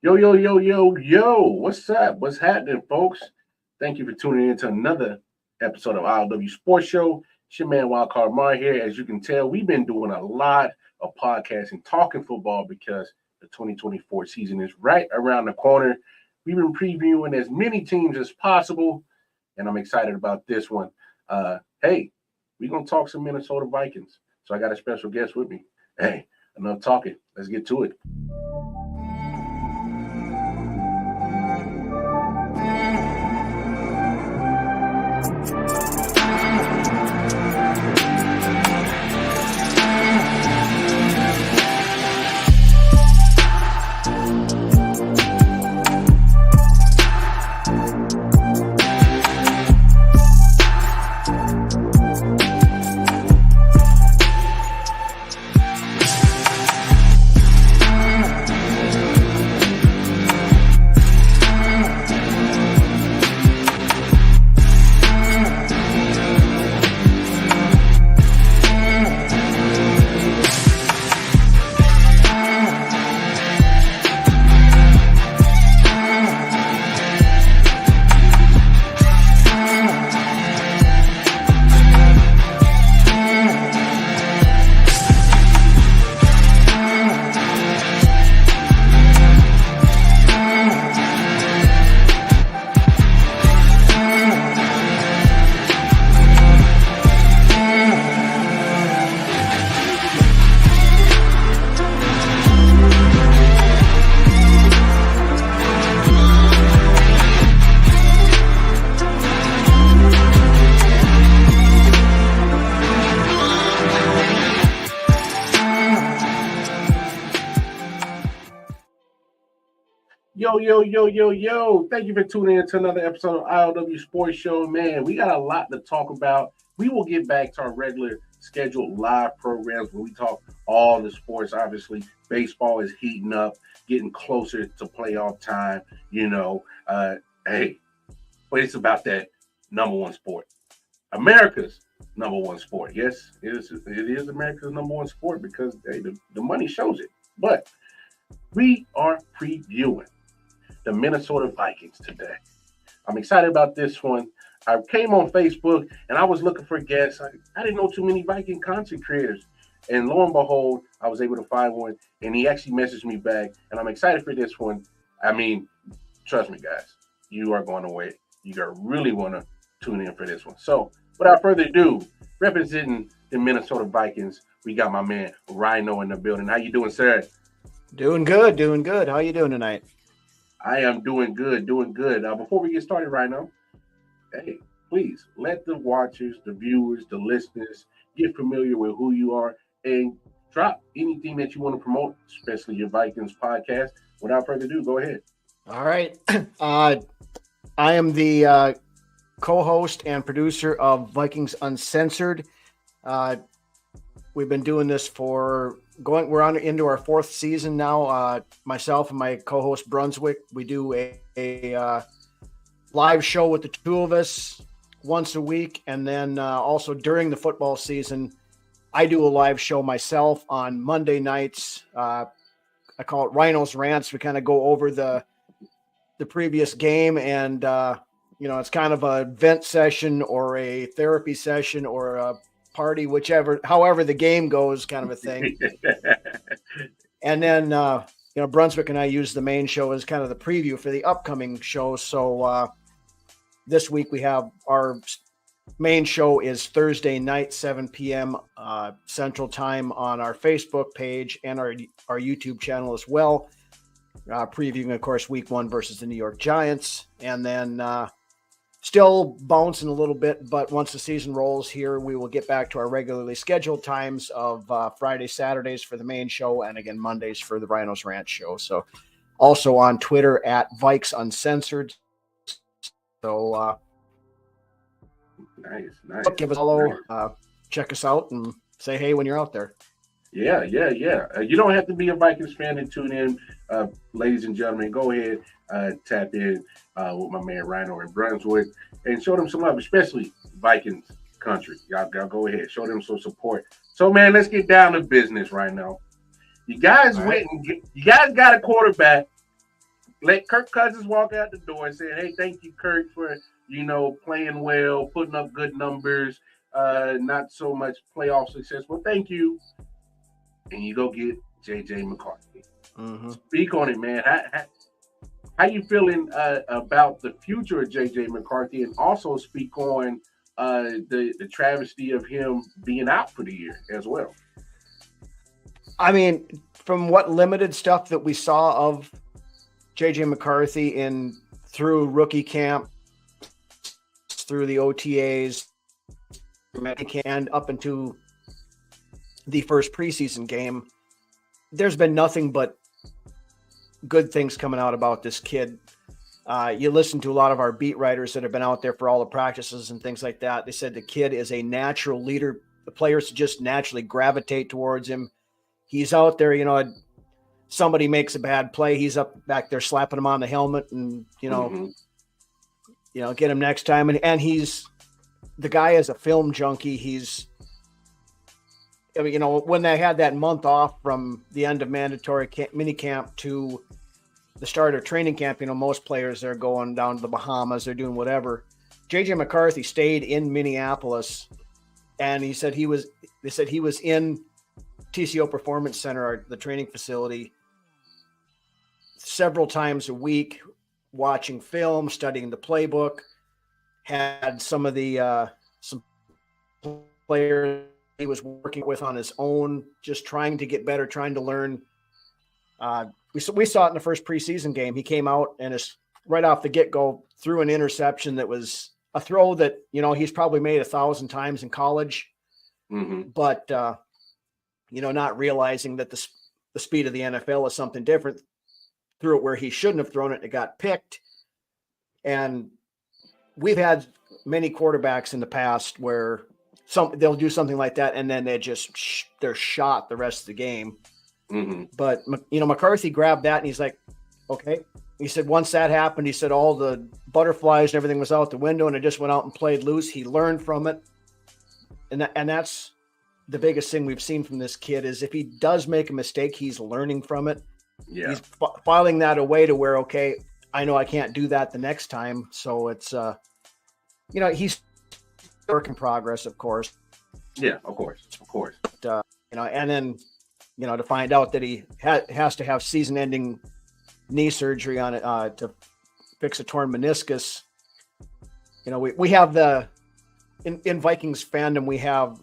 Yo. What's up? What's happening, folks? Thank you for tuning in to another episode of I.O.W Sports Show. It's your man, Wildcard Mar here. As you can tell, we've been doing a lot of podcasting, talking football because the 2024 season is right around the corner. We've been previewing as many teams as possible, and I'm excited about this one. Hey, we're going to talk some Minnesota Vikings. So I got a special guest with me. Hey, enough talking. Let's get to it. Yo. Thank you for tuning in to another episode of I.O.W Sports Show. Man, we got a lot to talk about. We will get back to our regular scheduled live programs where we talk all the sports. Obviously, baseball is heating up, getting closer to playoff time, Hey, but it's about that number one sport. America's number one sport. Yes, it is America's number one sport because hey, the money shows it. But we are previewing the Minnesota Vikings today. I'm excited about this one. I came on Facebook and I was looking for guests. I didn't know too many Viking content creators. And lo and behold, I was able to find one. And he actually messaged me back. And I'm excited for this one. I mean, trust me, guys. You are going to wait. You're going to really want to tune in for this one. So without further ado, representing the Minnesota Vikings, we got my man Rhino in the building. How you doing, sir? Doing good. How you doing tonight? I am doing good. Before we get started right now, hey, please let the watchers, the viewers, the listeners get familiar with who you are and drop anything that you want to promote, especially your Vikings podcast. Without further ado, go ahead. All right. I am the co-host and producer of Vikings Uncensored. We've been doing this we're on into our fourth season now. Myself and my co-host Brunswick, we do a live show with the two of us once a week. And then also during the football season, I do a live show myself on Monday nights. I call it Rhino's Rants. We kind of go over the previous game and, it's kind of a vent session or a therapy session or a party, however the game goes, kind of a thing. And then Brunswick and I use the main show as kind of the preview for the upcoming show. So this week we have our main show is Thursday night, 7 p.m. Central Time on our Facebook page and our YouTube channel as well. Previewing, of course, week 1 versus the New York Giants. And then still bouncing a little bit, but once the season rolls here, we will get back to our regularly scheduled times of Friday, Saturdays for the main show, and again, Mondays for the Rhino's Ranch show. So also on Twitter at Vikes Uncensored. So nice. Give us a follow, check us out, and say hey when you're out there. Yeah. You don't have to be a Vikings fan to tune in, ladies and gentlemen. Go ahead, tap in with my man Rhino in Brunswick and show them some love, especially Vikings country. Y'all go ahead, show them some support. So, man, let's get down to business right now. You guys got a quarterback let Kirk Cousins walk out the door and say, "Hey, thank you, Kirk, for playing well, putting up good numbers, not so much playoff success, but thank you." And you go get J.J. McCarthy. Mm-hmm. Speak on it, man. How you feeling about the future of J.J. McCarthy, and also speak on the travesty of him being out for the year as well? I mean, from what limited stuff that we saw of J.J. McCarthy through rookie camp, through the OTAs, and up into the first preseason game, there's been nothing but good things coming out about this kid. You listen to a lot of our beat writers that have been out there for all the practices and things like that. They said the kid is a natural leader. The players just naturally gravitate towards him. He's out there, somebody makes a bad play, he's up back there slapping him on the helmet and, get him next time. And he's the guy is a film junkie. When they had that month off from the end of mandatory mini camp to the start of training camp, most players are going down to the Bahamas, they're doing whatever. J.J. McCarthy stayed in Minneapolis, and they said he was in TCO Performance Center, the training facility, several times a week, watching film, studying the playbook, had some of the some players he was working with on his own, just trying to get better, trying to learn. We saw it in the first preseason game. He came out and right off the get-go threw an interception that was a throw that, he's probably made 1,000 times in college, but, not realizing that the speed of the NFL is something different. Threw it where he shouldn't have thrown it. It got picked. And we've had many quarterbacks in the past where they'll do something like that, and then they're shot the rest of the game. But McCarthy grabbed that, and he's like, okay. He said once that happened, he said all the butterflies and everything was out the window, and it just went out and played loose. He learned from it, and that's the biggest thing we've seen from this kid is if he does make a mistake, he's learning from it. Yeah, he's filing that away to where, okay, I know I can't do that the next time. So it's he's work in progress, of course. Yeah, of course. But, and then, to find out that he has to have season-ending knee surgery on it to fix a torn meniscus. We have in Vikings fandom, we have,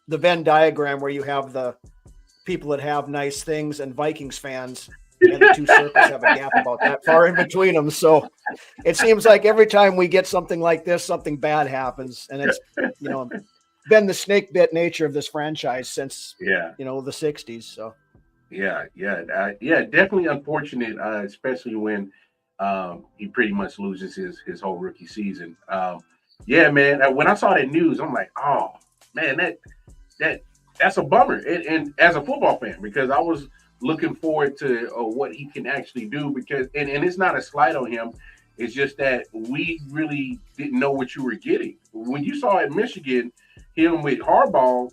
the Venn diagram where you have the people that have nice things and Vikings fans, and the two circles have a gap about that far in between them. So it seems like every time we get something like this, something bad happens. And it's, been the snake bit nature of this franchise since, the 60s. So. Yeah. Definitely unfortunate, especially when he pretty much loses his whole rookie season. Man. When I saw that news, I'm like, oh man, that's a bummer. And as a football fan, because I was looking forward to what he can actually do, because and it's not a slight on him. It's just that we really didn't know what you were getting. When you saw at Michigan him with Harbaugh,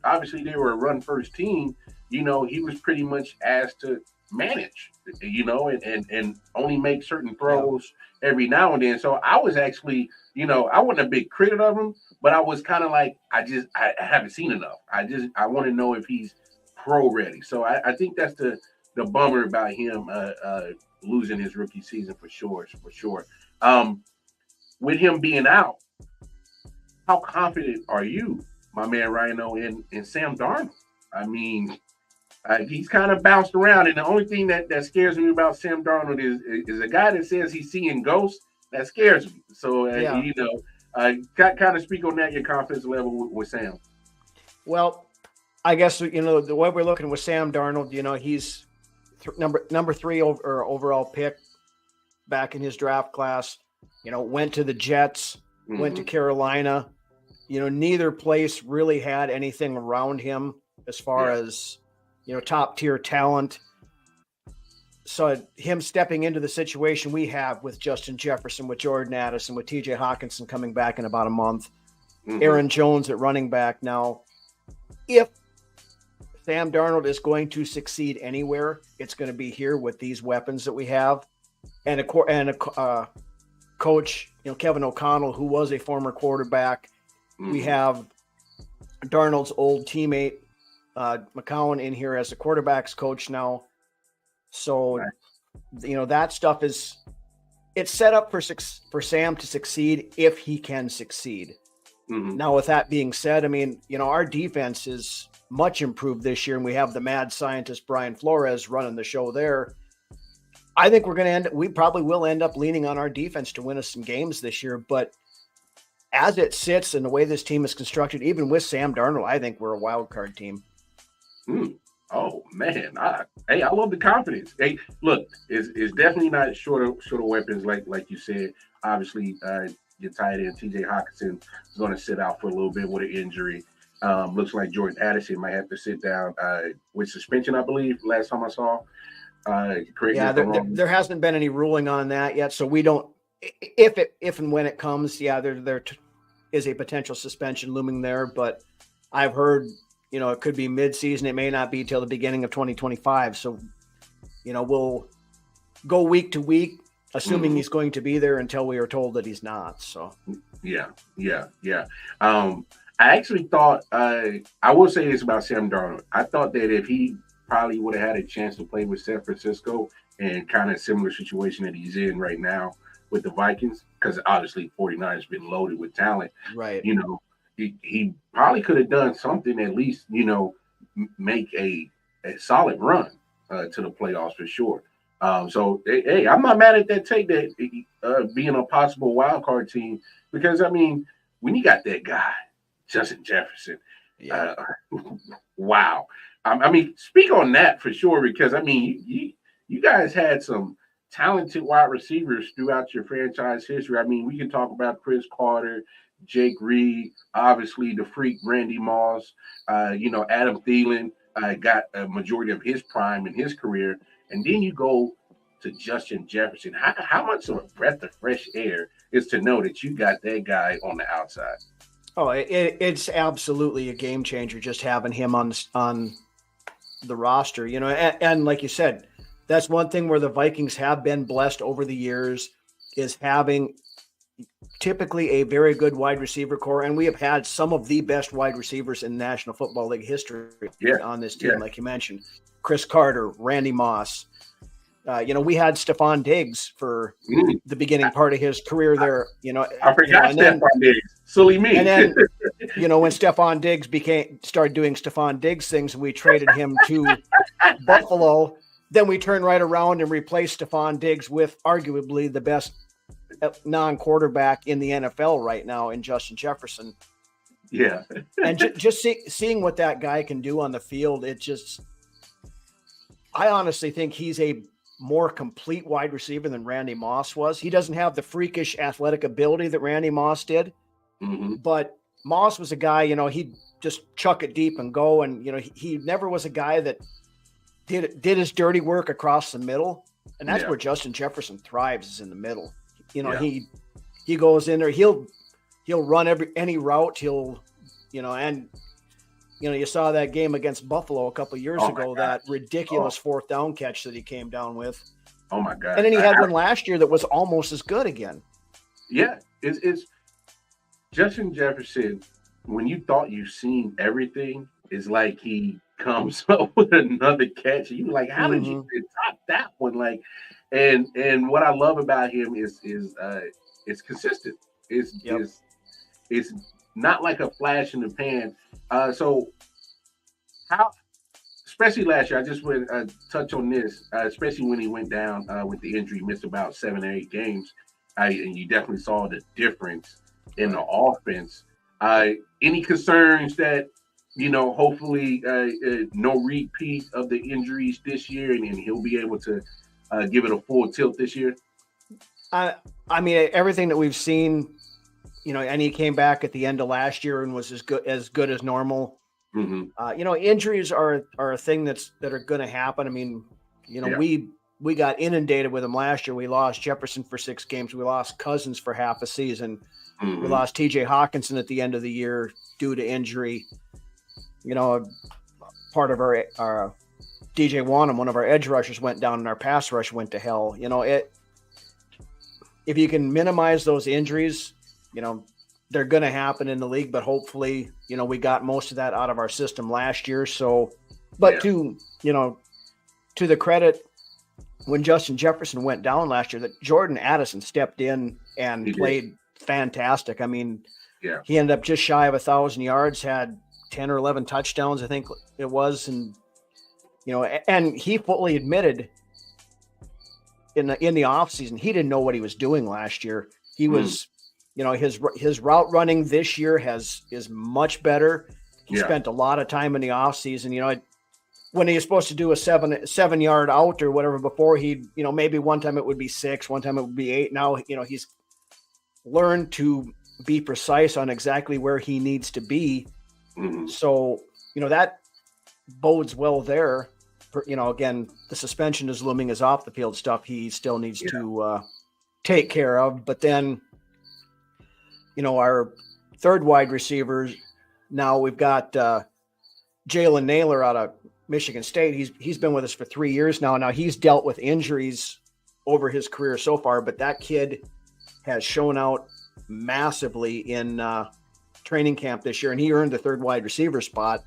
obviously they were a run first team. He was pretty much asked to manage, and only make certain throws every now and then. So I was actually, I wasn't a big critic of him, but I was kind of like, I haven't seen enough. I want to know if he's pro ready. So I think that's the bummer about him losing his rookie season for sure. With him being out, how confident are you, my man Rhino, in Sam Darnold? I mean, he's kind of bounced around, and the only thing that scares me about Sam Darnold is a guy that says he's seeing ghosts. That scares me. So, kind of speak on that, your confidence level with Sam. Well, I guess, the way we're looking with Sam Darnold, he's number 3 overall pick back in his draft class, went to the Jets, went to Carolina. Neither place really had anything around him as far as, top tier talent. So him stepping into the situation we have with Justin Jefferson, with Jordan Addison, with TJ Hawkinson coming back in about a month, Aaron Jones at running back. Now, if Sam Darnold is going to succeed anywhere, it's going to be here with these weapons that we have. and a coach, Kevin O'Connell, who was a former quarterback. Mm-hmm. We have Darnold's old teammate, McCown, in here as the quarterback's coach now. So, that stuff it's set up for Sam to succeed if he can succeed. Mm-hmm. Now, with that being said, I mean, our defense is much improved this year, and we have the mad scientist Brian Flores running the show there. I think we probably will end up leaning on our defense to win us some games this year. But as it sits and the way this team is constructed, even with Sam Darnold, I think we're a wild card team. Oh man, I love the confidence. Hey, look, it's definitely not short of weapons like you said. Obviously, your tight end T.J. Hockenson is going to sit out for a little bit with an injury. Looks like Jordan Addison might have to sit down with suspension, I believe. Last time I saw. There hasn't been any ruling on that yet, so we don't. If and when it comes, there is a potential suspension looming there. But I've heard, it could be mid-season. It may not be till the beginning of 2025. So, we'll go week to week, assuming he's going to be there until we are told that he's not. So, yeah. I actually thought I will say this about Sam Darnold. I thought that if he probably would have had a chance to play with San Francisco and kind of similar situation that he's in right now with the Vikings, because obviously 49 has been loaded with talent. Right. He probably could have done something, at least, make a solid run to the playoffs for sure. So, hey, I'm not mad at that take that being a possible wild card team, because, I mean, when you got that guy, Justin Jefferson, wow. I mean, speak on that for sure, because, I mean, you guys had some talented wide receivers throughout your franchise history. I mean, we can talk about Chris Carter, Jake Reed, obviously the freak Randy Moss, Adam Thielen got a majority of his prime in his career. And then you go to Justin Jefferson. How much of a breath of fresh air is to know that you got that guy on the outside? Oh, it's absolutely a game changer just having him on the roster, and like you said, that's one thing where the Vikings have been blessed over the years, is having typically a very good wide receiver core. And we have had some of the best wide receivers in National Football League history on this team. Like you mentioned, Chris Carter, Randy Moss. We had Stephon Diggs for the beginning part of his career there. I forgot Stephon Diggs. Silly me. And then, when Stephon Diggs started doing Stephon Diggs things, and we traded him to Buffalo, then we turned right around and replaced Stephon Diggs with arguably the best non-quarterback in the NFL right now in Justin Jefferson. Yeah. And just seeing what that guy can do on the field, I honestly think he's a more complete wide receiver than Randy Moss was. He doesn't have the freakish athletic ability that Randy Moss did, but Moss was a guy, he'd just chuck it deep and go. And, he never was a guy that did his dirty work across the middle. And that's where Justin Jefferson thrives, is in the middle. He goes in there, he'll run any route. You saw that game against Buffalo a couple of years ago, that ridiculous fourth down catch that he came down with. Oh my God. And then he had one last year that was almost as good again. Yeah. It's Justin Jefferson. When you thought you've seen everything, it's like he comes up with another catch. You like, how did you top that one? Like, and what I love about him is it's consistent. It's not like a flash in the pan. So how, especially last year, I just want to touch on this, especially when he went down with the injury, missed about 7 or 8 games, and you definitely saw the difference in the offense. Any concerns that, hopefully no repeat of the injuries this year, and he'll be able to give it a full tilt this year? I mean, everything that we've seen, and he came back at the end of last year and was as good as normal. Injuries are a thing that are going to happen. I mean, we got inundated with them last year. We lost Jefferson for 6 games. We lost Cousins for half a season. We lost T.J. Hockenson at the end of the year due to injury. Part of our DJ Wanham, one of our edge rushers, went down, and our pass rush went to hell. if you can minimize those injuries, they're going to happen in the league, but hopefully, we got most of that out of our system last year. So, but to the credit, when Justin Jefferson went down last year, that Jordan Addison stepped in and played fantastic. I mean, he ended up just shy of 1,000 yards, had 10 or 11 touchdowns, I think it was. And, and he fully admitted in the offseason, he didn't know what he was doing last year. He was, his route running this year is much better. He spent a lot of time in the offseason, when he was supposed to do a 7-yard out or whatever before, he'd, maybe one time it would be 6, one time it would be 8. Now, he's learned to be precise on exactly where he needs to be. Mm-hmm. So, that bodes well there. For, again, the suspension is looming, is off the field stuff he still needs to take care of. But then, our third wide receivers, now we've got Jalen Naylor out of Michigan State. He's been with us for 3 years now. Now he's dealt with injuries over his career so far, but that kid has shown out massively in training camp this year, and he earned the third wide receiver spot.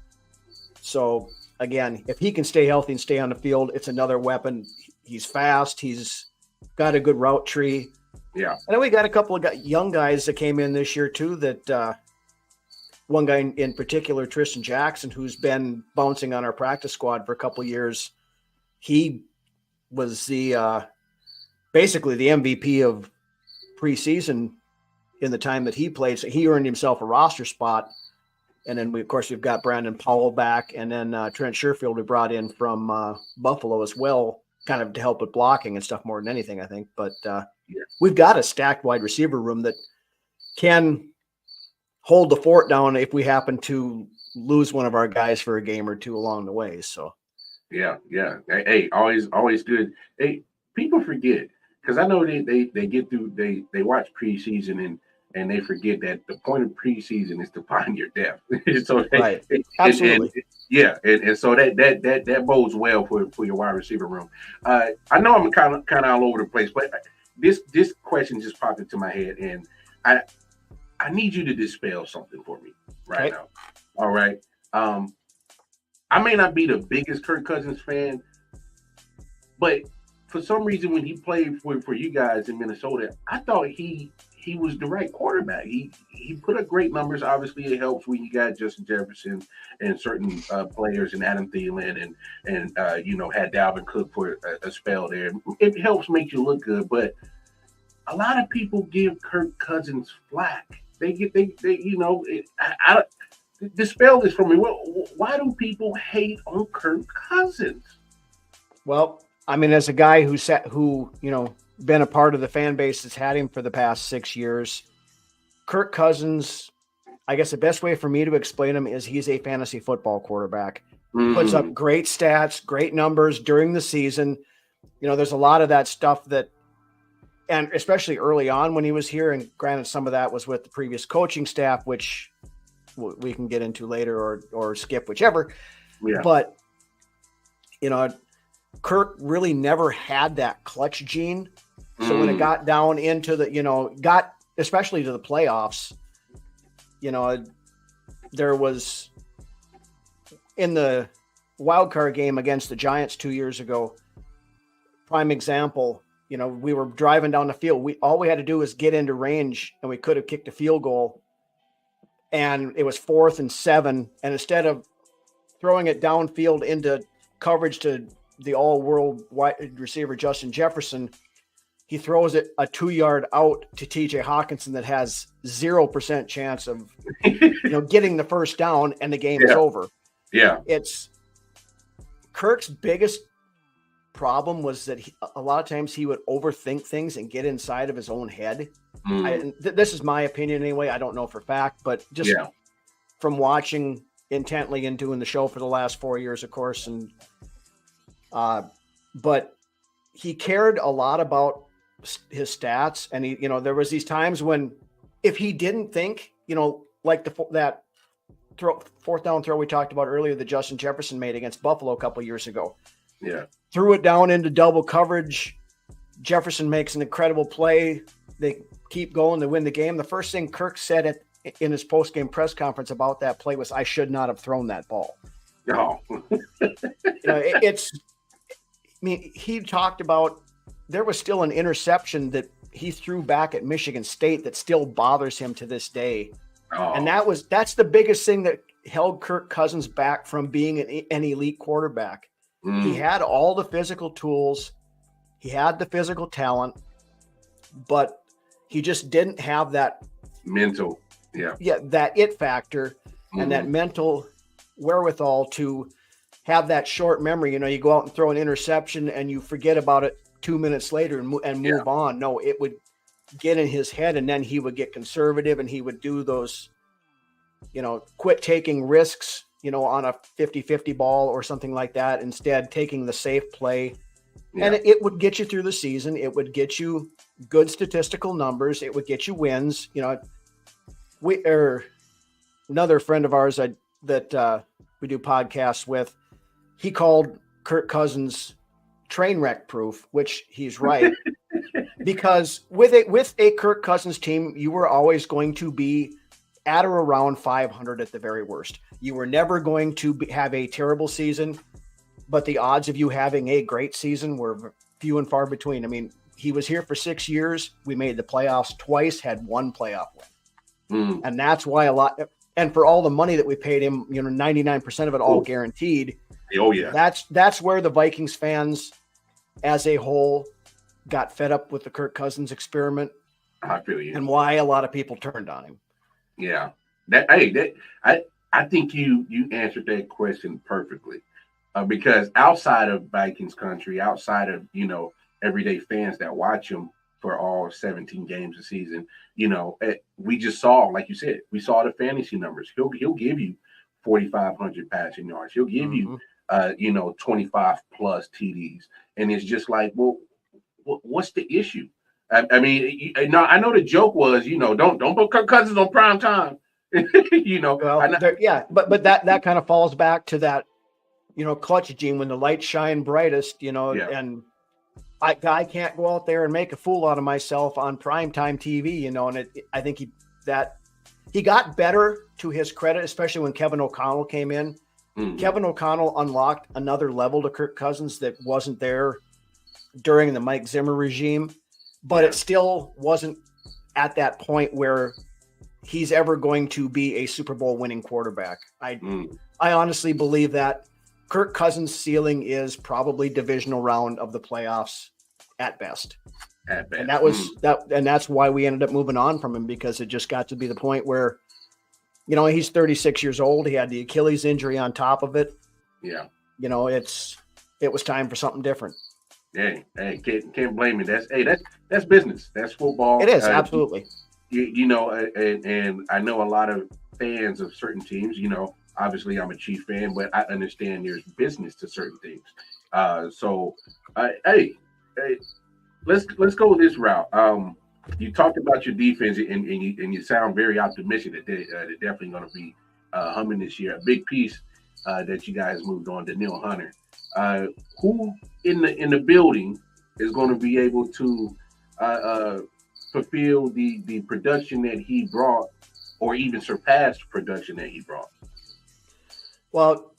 So again, if he can stay healthy and stay on the field, it's another weapon. He's fast. He's got a good route tree. Yeah. And then we got a couple of young guys that came in this year too, that one guy in particular, Tristan Jackson, who's been bouncing on our practice squad for a couple of years. He was basically the MVP of preseason in the time that he played. So he earned himself a roster spot. And then we've got Brandon Powell back, and then Trent Sherfield we brought in from Buffalo as well, kind of to help with blocking and stuff more than anything, I think. But we've got a stacked wide receiver room that can hold the fort down if we happen to lose one of our guys for a game or two along the way. So, yeah. Hey, always good. Hey, people forget, because I know they get through, they watch preseason and they forget that the point of preseason is to find your depth. So right, absolutely. And so that bodes well for your wide receiver room. I know I'm kind of all over the place, but this question just popped into my head, and I need you to dispel something for me right now. All right. I may not be the biggest Kirk Cousins fan, but for some reason when he played for you guys in Minnesota, I thought he was the right quarterback. He put up great numbers. Obviously, it helps when you got Justin Jefferson and certain players, and Adam Thielen and had Dalvin Cook for a spell there. It helps make you look good, but a lot of people give Kirk Cousins flack. Dispel this for me. Why do people hate on Kirk Cousins? Well, I mean, as a guy who been a part of the fan base that's had him for the past 6 years, Kirk Cousins, I guess the best way for me to explain him is he's a fantasy football quarterback. Mm-hmm. Puts up great stats, great numbers during the season. There's a lot of that stuff that, and especially early on when he was here, and granted some of that was with the previous coaching staff, which we can get into later or skip, whichever. Yeah. But, Kirk really never had that clutch gene. So when it got down into got especially to the playoffs, there was in the wild card game against the Giants 2 years ago, prime example, we were driving down the field. All we had to do was get into range, and we could have kicked a field goal. And it was 4th and 7. And instead of throwing it downfield into coverage to the all-world wide receiver Justin Jefferson, he throws it a 2-yard out to TJ Hawkinson that has 0% chance of getting the first down, and the game is over. Yeah. It's Kirk's biggest problem was that a lot of times he would overthink things and get inside of his own head. This is my opinion anyway. I don't know for fact, but just from watching intently and doing the show for the last 4 years, of course. And, but he cared a lot about his stats. And there was these times when, if he didn't think, like that fourth down throw we talked about earlier that Justin Jefferson made against Buffalo a couple years ago. Yeah. Threw it down into double coverage. Jefferson makes an incredible play, they keep going, they win the game. The first thing Kirk said in his post-game press conference about that play was, "I should not have thrown that ball." Oh. He talked about there was still an interception that he threw back at Michigan State that still bothers him to this day. Oh. And that's the biggest thing that held Kirk Cousins back from being an elite quarterback. He had all the physical tools. He had the physical talent, but he just didn't have that mental, that it factor and that mental wherewithal to have that short memory. You go out and throw an interception and you forget about it 2 minutes later and move on. No, it would get in his head, and then he would get conservative and he would do those, quit taking risks, on a 50-50 ball or something like that, instead taking the safe play. And it would get you through the season. It would get you good statistical numbers. It would get you wins. Another friend of ours that we do podcasts with, he called Kirk Cousins train wreck proof, which he's right. Because with a Kirk Cousins team, you were always going to be at or around 500 at the very worst. You were never going to have a terrible season, but the odds of you having a great season were few and far between. I mean, he was here for 6 years. We made the playoffs twice, had one playoff win. And that's why and for all the money that we paid him, 99% of it all guaranteed. Oh yeah. That's where the Vikings fans as a whole got fed up with the Kirk Cousins experiment. I feel you. And why a lot of people turned on him. Yeah. I think you answered that question perfectly. Because outside of Vikings country, outside of, everyday fans that watch him for all 17 games a season, we just saw, like you said, we saw the fantasy numbers. He'll give you 4,500 passing yards. He'll give you 25 plus TDs. And it's just like, well, what's the issue? I mean, I know the joke was, don't put Kirk Cousins on prime time. But that kind of falls back to that, clutch gene, when the lights shine brightest, and I can't go out there and make a fool out of myself on primetime TV, and I think he got better, to his credit, especially when Kevin O'Connell came in. Kevin O'Connell unlocked another level to Kirk Cousins that wasn't there during the Mike Zimmer regime, but it still wasn't at that point where he's ever going to be a Super Bowl winning quarterback. I honestly believe that Kirk Cousins' ceiling is probably divisional round of the playoffs at best. And that was and that's why we ended up moving on from him, because it just got to be the point where, he's 36 years old. He had the Achilles injury on top of it. Yeah. It was time for something different. Hey, can't blame me. That's business. That's football. It is, absolutely. And I know a lot of fans of certain teams. Obviously I'm a Chief fan, but I understand there's business to certain things. Let's go this route. You talked about your defense, and you sound very optimistic that they're definitely going to be humming this year. A big piece that you guys moved on, Danielle Hunter. Who in the building is going to be able to fulfill the production that he brought, or even surpass production that he brought? Well,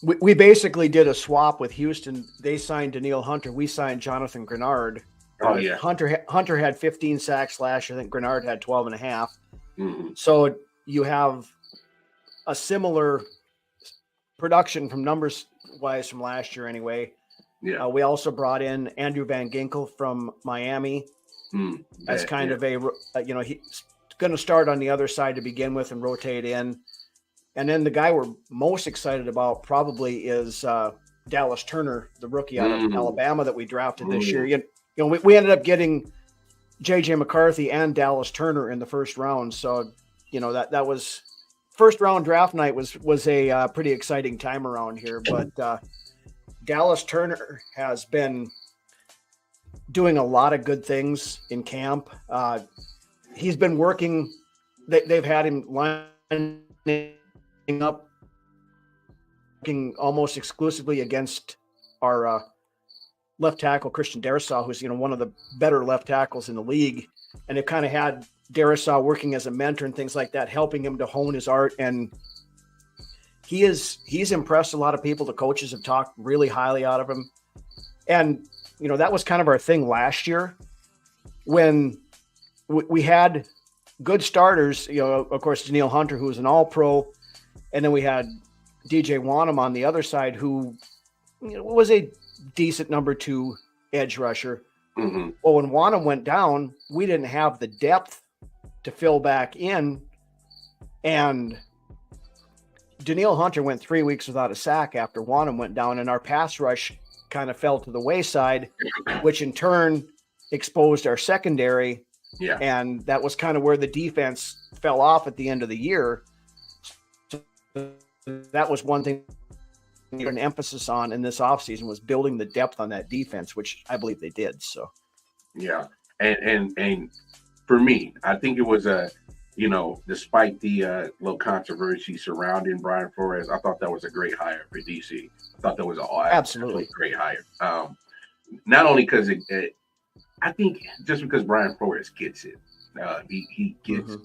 we basically did a swap with Houston. They signed Danielle Hunter. We signed Jonathan Grenard. Oh yeah. Hunter had 15 sacks last year. I think Grenard had 12 and a half. So you have a similar production from numbers wise from last year anyway. Yeah. We also brought in Andrew Van Ginkel from Miami. That's kind of he's going to start on the other side to begin with and rotate in. And then the guy we're most excited about probably is Dallas Turner, the rookie out of Alabama that we drafted this year. We ended up getting J.J. McCarthy and Dallas Turner in the first round. So, that was first round draft night was a pretty exciting time around here. But Dallas Turner has been doing a lot of good things in camp. He's been working. They've had him lining up, working almost exclusively against our left tackle Christian Darisaw, who's one of the better left tackles in the league, and it kind of had Darisaw working as a mentor and things like that, helping him to hone his art. And he's impressed a lot of people. The coaches have talked really highly out of him, and that was kind of our thing last year when we had good starters. Of course, Daniil Hunter, who was an All-Pro, and then we had DJ Wanham on the other side, who was a decent number 2 edge rusher. Mm-hmm. Well, when Wanham went down, we didn't have the depth to fill back in, and Daniil Hunter went 3 weeks without a sack after Wanham went down, and our pass rush kind of fell to the wayside, which in turn exposed our secondary. Yeah. And that was kind of where the defense fell off at the end of the year. So that was one thing an emphasis on in this offseason, was building the depth on that defense, which I believe they did. So yeah. And for me, I think it was despite the little controversy surrounding Brian Flores, I thought that was a great hire for DC. I thought that was an absolutely great hire. Not only because I think just because Brian Flores gets it, he gets.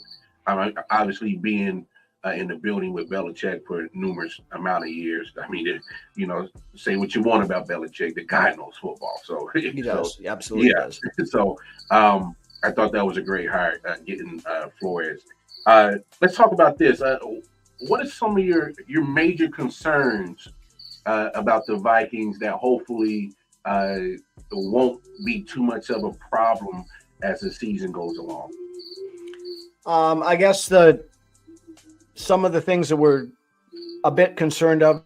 Obviously being in the building with Belichick for numerous amount of years. I mean, say what you want about Belichick, the guy knows football. So he does, he absolutely does. So I thought that was a great hire, getting Flores. Let's talk about this. What are some of your major concerns about the Vikings that hopefully won't be too much of a problem as the season goes along? I guess some of the things that we're a bit concerned of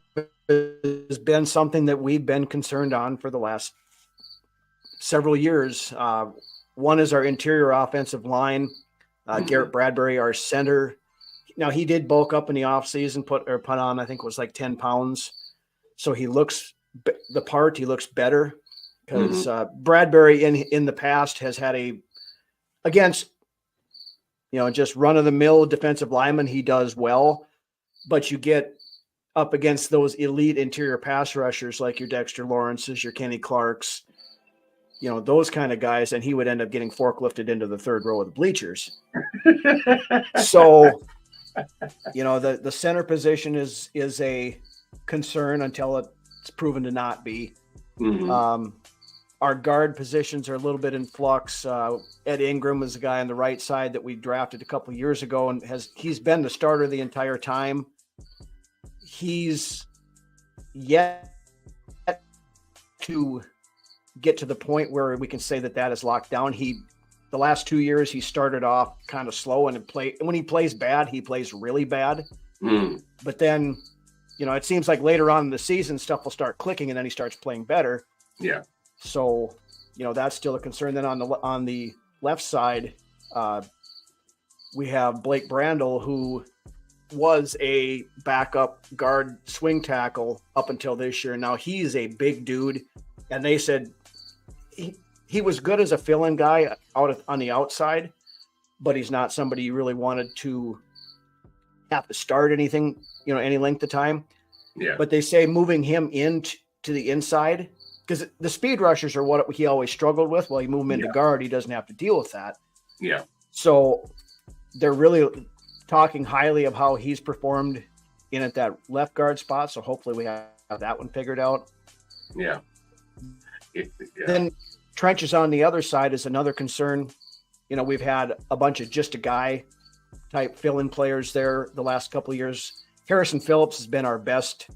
has been something that we've been concerned on for the last several years. One is our interior offensive line. Garrett Bradbury, our center. Now, he did bulk up in the offseason, put on, I think it was like 10 pounds. So he looks the part. He looks better because Bradbury in the past has had against just run-of-the-mill defensive lineman, he does well. But you get up against those elite interior pass rushers like your Dexter Lawrences, your Kenny Clarks, those kind of guys, and he would end up getting forklifted into the third row of the bleachers. So, the center position is a concern until it's proven to not be. Our guard positions are a little bit in flux. Ed Ingram was the guy on the right side that we drafted a couple of years ago, and he's been the starter the entire time. He's yet to get to the point where we can say that is locked down. The last 2 years, he started off kind of slow, and when he plays bad, he plays really bad. But then, it seems like later on in the season, stuff will start clicking, and then he starts playing better. Yeah. So, that's still a concern. Then on the left side, we have Blake Brandel, who was a backup guard swing tackle up until this year. Now he's a big dude, and they said he was good as a fill-in guy on the outside, but he's not somebody you really wanted to have to start anything, any length of time. Yeah. But they say moving him into the inside, because the speed rushers are what he always struggled with. Well, you move him into guard, he doesn't have to deal with that. Yeah. So they're really talking highly of how he's performed in at that left guard spot. So hopefully we have that one figured out. Yeah. Then trenches on the other side is another concern. We've had a bunch of just a guy type fill-in players there the last couple of years. Harrison Phillips has been our best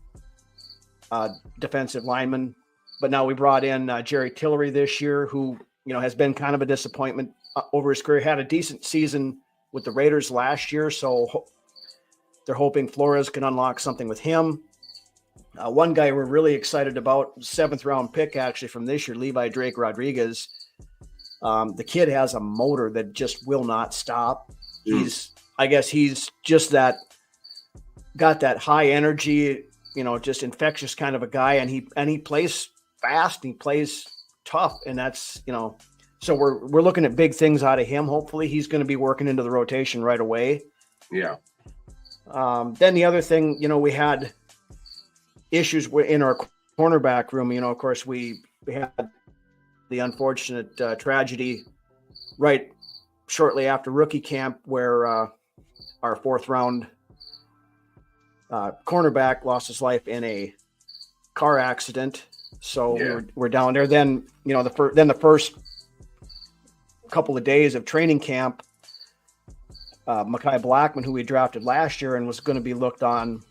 defensive lineman, but now we brought in Jerry Tillery this year, who has been kind of a disappointment over his career. Had a decent season with the Raiders last year, so they're hoping Flores can unlock something with him. One guy we're really excited about, 7th round pick actually from this year, Levi Drake Rodriguez. The kid has a motor that just will not stop. I guess he's just got that high energy, just infectious kind of a guy, and he plays fast, he plays tough, and that's, so we're looking at big things out of him. Hopefully he's going to be working into the rotation right away. Yeah. Then the other thing, we had issues in our cornerback room. Of course we had the unfortunate tragedy right shortly after rookie camp where our fourth round cornerback lost his life in a car accident. So we're down there. Then, the first couple of days of training camp, Mekhi Blackman, who we drafted last year and was going to be looked on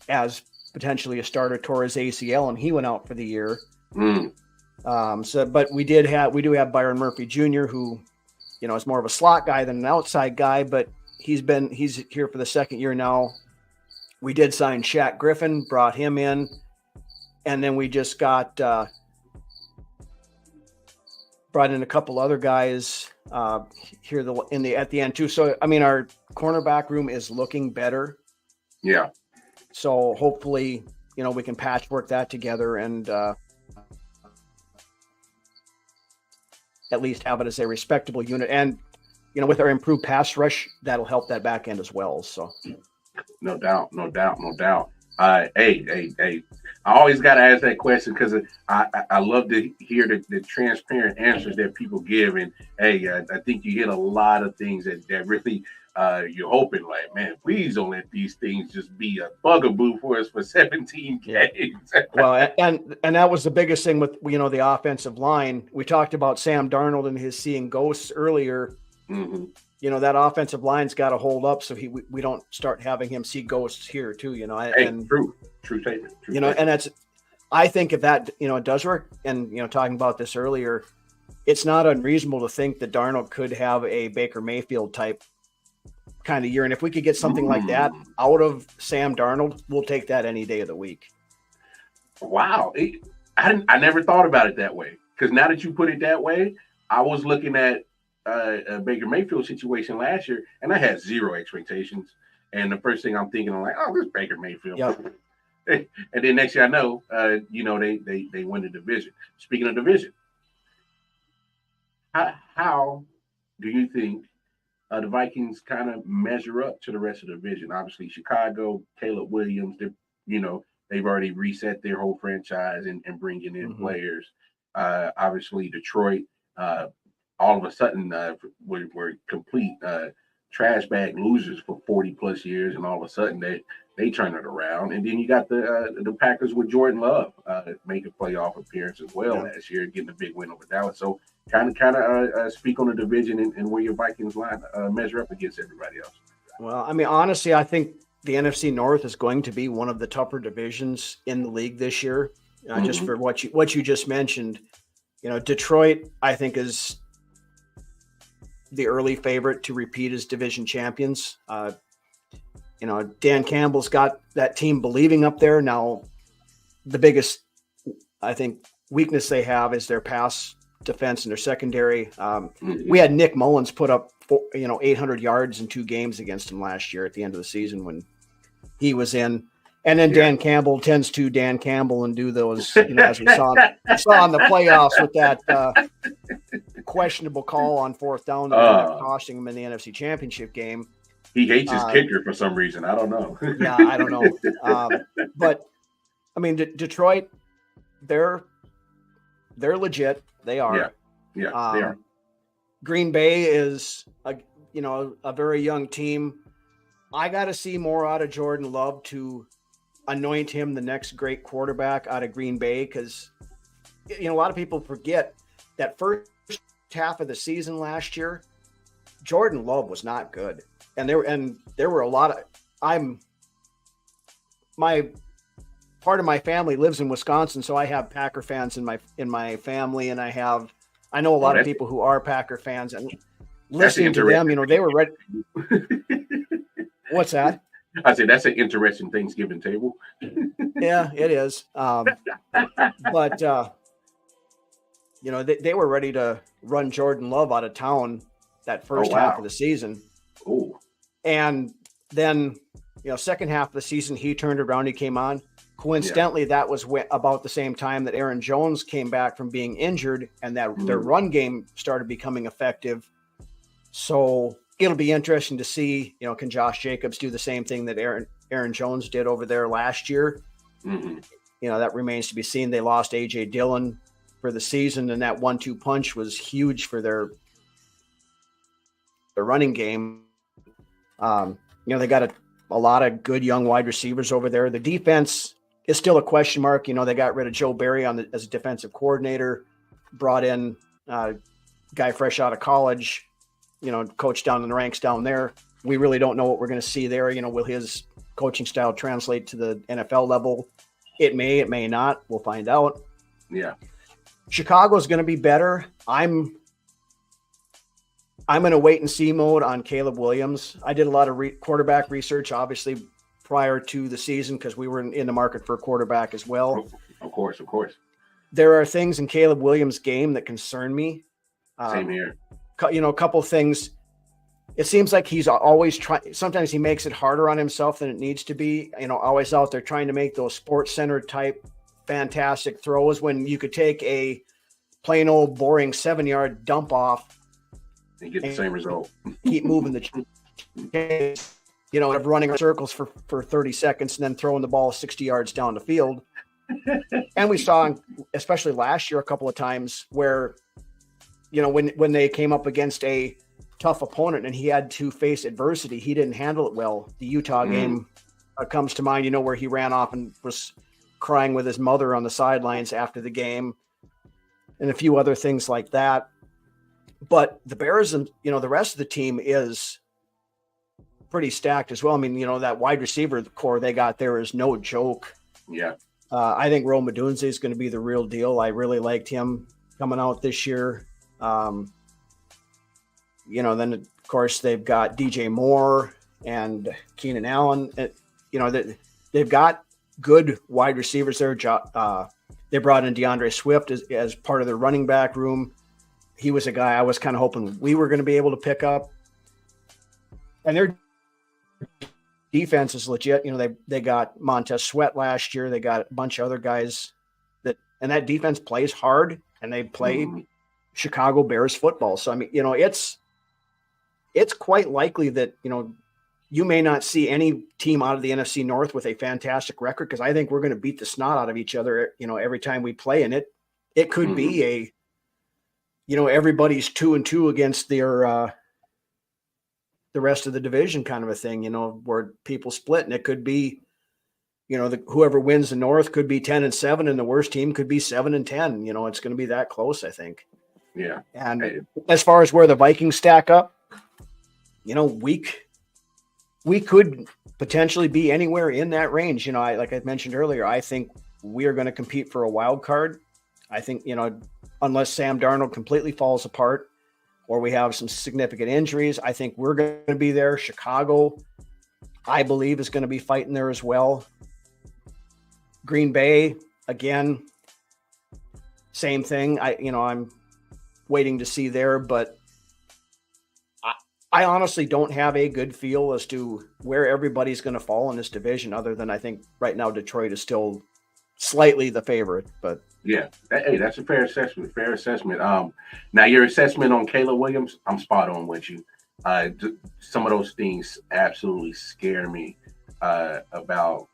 as potentially a starter, tore his ACL, and he went out for the year. But we do have Byron Murphy Jr., who, is more of a slot guy than an outside guy, but he's here for the second year now. We did sign Shaq Griffin, brought him in, and then we just brought in a couple other guys here at the end too. So our cornerback room is looking better. Yeah. So hopefully, we can patchwork that together and at least have it as a respectable unit. And, with our improved pass rush, that'll help that back end as well. So no doubt. Hey, I always got to ask that question because I love to hear the transparent answers that people give. And hey, I think you hit a lot of things that really you're hoping, like, man, please don't let these things just be a bugaboo for us for 17 games. Well, and that was the biggest thing with, the offensive line. We talked about Sam Darnold and his seeing ghosts earlier. Mm-hmm. That offensive line's got to hold up so we don't start having him see ghosts here too. True statement. And that's, I think if that it does work. And talking about this earlier, it's not unreasonable to think that Darnold could have a Baker Mayfield type kind of year. And if we could get something like that out of Sam Darnold, we'll take that any day of the week. Wow, I never thought about it that way, because now that you put it that way, I was looking at a Baker Mayfield situation last year, and I had zero expectations. And the first thing I'm thinking, I'm like, oh, this Baker Mayfield. Yep. And then next year I know, they win the division. Speaking of division, how do you think the Vikings kind of measure up to the rest of the division? Obviously, Chicago, Caleb Williams, they've already reset their whole franchise and bringing in players. Obviously, Detroit, all of a sudden were complete trash bag losers for 40 plus years, and all of a sudden they turn it around. And then you got the Packers with Jordan Love make a playoff appearance as well last year, getting a big win over Dallas. So kind of speak on the division and where your Vikings line measure up against everybody else. Well, honestly, I think the NFC North is going to be one of the tougher divisions in the league this year. Just for what you just mentioned, Detroit, I think, is the early favorite to repeat as division champions. Dan Campbell's got that team believing up there. Now, the biggest, I think, weakness they have is their pass defense and their secondary. We had Nick Mullins put up 800 yards in 2 games against him last year at the end of the season when he was in. And then Dan Campbell tends to Dan Campbell and do those, as we saw in the playoffs with that questionable call on fourth down that ended up costing him in the NFC Championship game. He hates his kicker for some reason. I don't know. Yeah, I don't know. But Detroit, they're legit. They are. Yeah, they are. Green Bay is a very young team. I got to see more out of Jordan Love to anoint him the next great quarterback out of Green Bay, because a lot of people forget that first half of the season last year, Jordan Love was not good, and there were a lot of my part of my family lives in Wisconsin, so I have Packer fans in my family, and I know a lot of people who are Packer fans, and listening to them, they were ready. What's that? I said that's an interesting Thanksgiving table. Yeah, it is. But they were ready to run Jordan Love out of town that first half of the season. Oh, and then second half of the season he turned around. He came on. Coincidentally, that was about the same time that Aaron Jones came back from being injured, and that their run game started becoming effective. So it'll be interesting to see, can Josh Jacobs do the same thing that Aaron Jones did over there last year? That remains to be seen. They lost A.J. Dillon for the season, and that 1-2 punch was huge for their running game. They got a lot of good young wide receivers over there. The defense is still a question mark. They got rid of Joe Barry as a defensive coordinator, brought in a guy fresh out of college, coach down in the ranks down there. We really don't know what we're going to see there. Will his coaching style translate to the NFL level? It may not. We'll find out. Yeah. Chicago's going to be better. I'm in a wait and see mode on Caleb Williams. I did a lot of quarterback research, obviously, prior to the season because we were in the market for a quarterback as well. Of course. There are things in Caleb Williams' game that concern me. Same here. A couple of things. It seems like he's always trying. Sometimes he makes it harder on himself than it needs to be. Always out there trying to make those Sports Center type fantastic throws when you could take a plain old boring 7-yard dump off and get the same result. Keep moving the of running circles for 30 seconds and then throwing the ball 60 yards down the field. And we saw, especially last year, a couple of times where, when they came up against a tough opponent and he had to face adversity, he didn't handle it well. The Utah game comes to mind, where he ran off and was crying with his mother on the sidelines after the game and a few other things like that. But the Bears and, the rest of the team is pretty stacked as well. I mean, that wide receiver core they got there is no joke. Yeah. I think Rome Odunze is going to be the real deal. I really liked him coming out this year. Then of course they've got DJ Moore and Keenan Allen. They've got good wide receivers there. They brought in DeAndre Swift as part of their running back room. He was a guy I was kind of hoping we were going to be able to pick up. And their defense is legit. They got Montez Sweat last year. They got a bunch of other guys and that defense plays hard and they play Chicago Bears football. So, I mean, it's quite likely that, you may not see any team out of the NFC North with a fantastic record because I think we're going to beat the snot out of each other, every time we play. And it could be everybody's 2-2 against the rest of the division kind of a thing, where people split. And it could be, whoever wins the North could be 10-7 and the worst team could be 7-10. It's going to be that close, I think. Yeah. And as far as where the Vikings stack up, we could potentially be anywhere in that range. Like I mentioned earlier, I think we are going to compete for a wild card. I think, unless Sam Darnold completely falls apart or we have some significant injuries, I think we're going to be there. Chicago, I believe, is going to be fighting there as well. Green Bay, again, same thing. I'm waiting to see there, but I honestly don't have a good feel as to where everybody's going to fall in this division, other than I think right now Detroit is still slightly the favorite. But yeah, hey, that's a fair assessment. Now your assessment on Caleb Williams, I'm spot on with you. Some of those things absolutely scare me about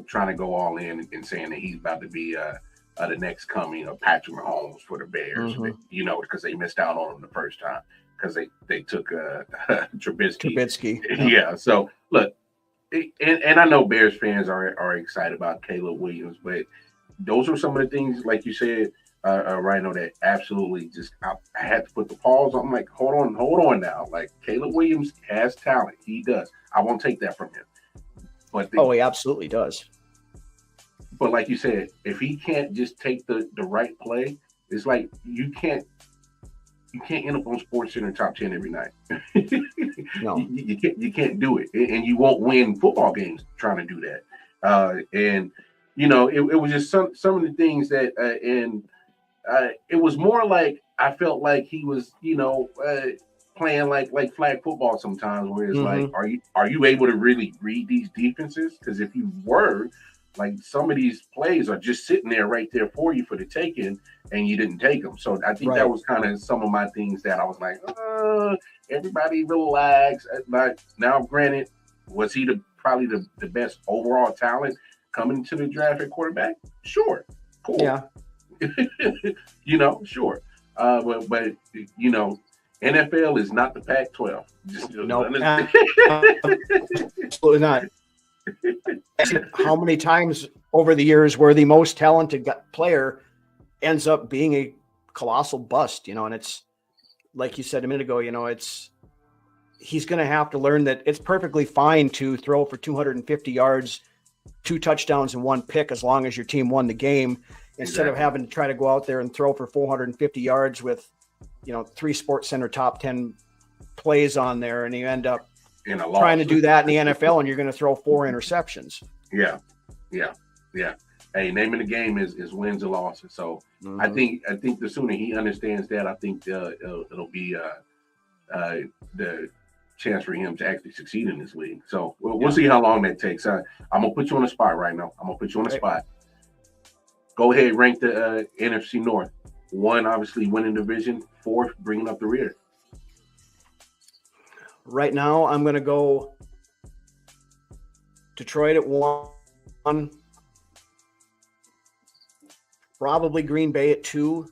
trying to go all in and saying that he's about to be the next coming of Patrick Mahomes for the Bears. Because they missed out on him the first time because they took Trubisky. Yeah. So look, and I know Bears fans are excited about Caleb Williams, but those are some of the things, like you said, Rhino, that absolutely just I had to put the pause on. I'm like, hold on now. Like, Caleb Williams has talent. He does. I won't take that from him. But he absolutely does. But like you said, if he can't just take the right play, it's like you can't end up on Sports Center top 10 every night. No, you can't do it, and you won't win football games trying to do that. It was just some of the things that, it was more like I felt like he was, playing like flag football sometimes, where it's like, are you able to really read these defenses? Because if you were, like, some of these plays are just sitting there right there for you for the taking, and you didn't take them. So I think that was kind of some of my things that I was like, everybody relax. But now, granted, was he probably the best overall talent coming to the draft at quarterback? Sure. Cool. Yeah. Sure. But NFL is not the Pac-12. No, absolutely not. How many times over the years where the most talented player ends up being a colossal bust, and it's like you said a minute ago, he's going to have to learn that it's perfectly fine to throw for 250 yards, 2 touchdowns and 1 pick as long as your team won the game, instead of having to try to go out there and throw for 450 yards with, 3 Sports Center top 10 plays on there, and you end up trying to do that in the NFL, and you're going to throw 4 interceptions. Yeah. Hey, name of the game is wins or losses. So I think the sooner he understands that, I think it'll be the chance for him to actually succeed in this league. So we'll see how long that takes. I'm gonna put you on the spot right now. Spot. Go ahead, rank the NFC North. 1, obviously winning division. 4, bringing up the rear. Right now, I'm going to go Detroit at 1, probably Green Bay at 2,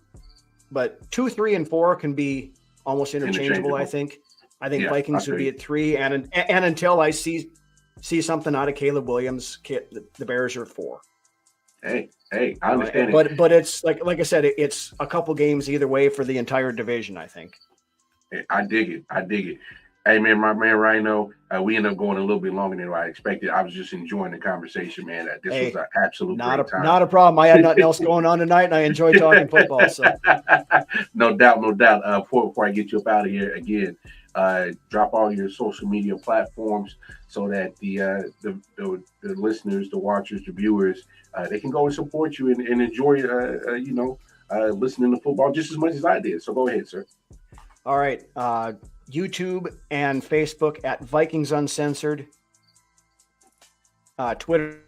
but 2, 3, and 4 can be almost interchangeable. I think Vikings would be at 3, and until I see something out of Caleb Williams, the Bears are at 4. Hey, I understand it. But it's like I said, it's a couple games either way for the entire division, I think. I dig it. Hey, man, my man Rhino, we ended up going a little bit longer than I expected. I was just enjoying the conversation, man. This was an absolute great time. Not a problem. I had nothing else going on tonight, and I enjoy talking football. So, no doubt. Before I get you up out of here again, drop all your social media platforms so that the listeners, the watchers, the viewers, they can go and support you and enjoy, listening to football just as much as I did. So go ahead, sir. All right. YouTube and Facebook at Vikings Uncensored. Twitter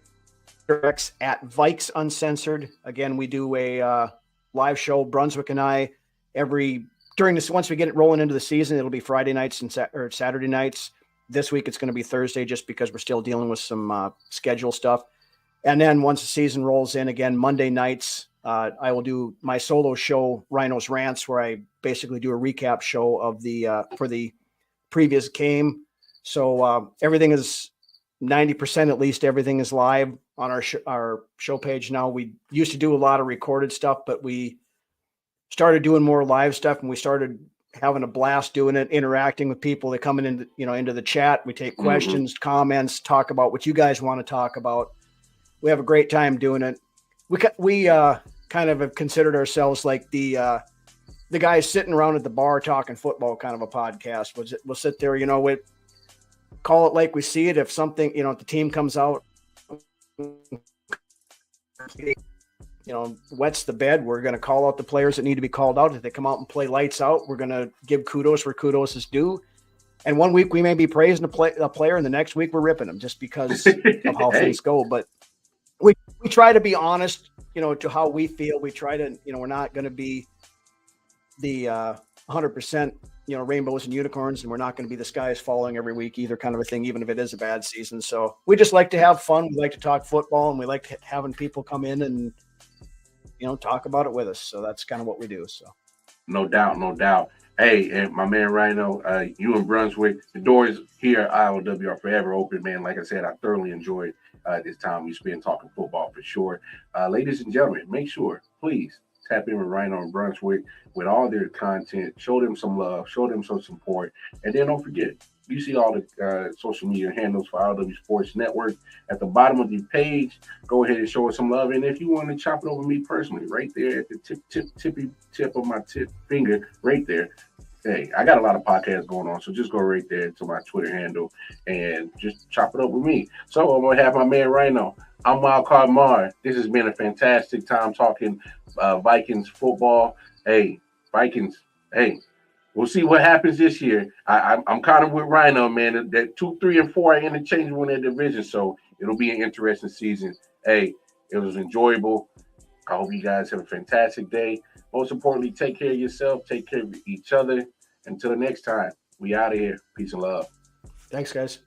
X at Vikes Uncensored. Again, we do a live show, Brunswick and I, once we get it rolling into the season, it'll be Friday nights or Saturday nights. This week it's going to be Thursday just because we're still dealing with some schedule stuff. And then once the season rolls in again, Monday nights, I will do my solo show, Rhino's Rants, where I basically do a recap show of for the previous game. So everything is 90%, at least everything is live on our show page now. We used to do a lot of recorded stuff, but we started doing more live stuff, and we started having a blast doing it, interacting with people that come into the chat. We take questions, comments, talk about what you guys want to talk about. We have a great time doing it. We kind of have considered ourselves like the guys sitting around at the bar talking football kind of a podcast. We'll sit there, we call it like we see it. If something, if the team comes out, wets the bed, we're going to call out the players that need to be called out. If they come out and play lights out, we're going to give kudos where kudos is due. And one week we may be praising a player, and the next week we're ripping them just because of how things go. But we try to be honest, to how we feel. We try to, we're not going to be the 100%, rainbows and unicorns, and we're not going to be the skies falling every week either, kind of a thing, even if it is a bad season. So we just like to have fun. We like to talk football, and we like having people come in and, talk about it with us. So that's kind of what we do. So no doubt. Hey, and my man Rhino, you in Brunswick, the doors here at I.O.W. are forever open, man. Like I said, I thoroughly enjoyed this time we spent talking football for sure. Ladies and gentlemen, make sure, please, tap in with Rhino and Brunswick with all their content. Show them some love, show them some support. And then don't forget, you see all the social media handles for I.O.W. Sports Network at the bottom of your page. Go ahead and show us some love. And if you want to chop it over me personally, right there at the tip of my finger, right there. Hey, I got a lot of podcasts going on, so just go right there to my Twitter handle and just chop it up with me. So I'm going to have my man Rhino. I'm Wildcard Mar. This has been a fantastic time talking Vikings football. Hey, Vikings, hey, we'll see what happens this year. I'm kind of with Rhino, man. That 2, 3, and 4 are interchangeable in their division, so it'll be an interesting season. Hey, it was enjoyable. I hope you guys have a fantastic day. Most importantly, take care of yourself, take care of each other. Until the next time, we out of here. Peace and love. Thanks, guys.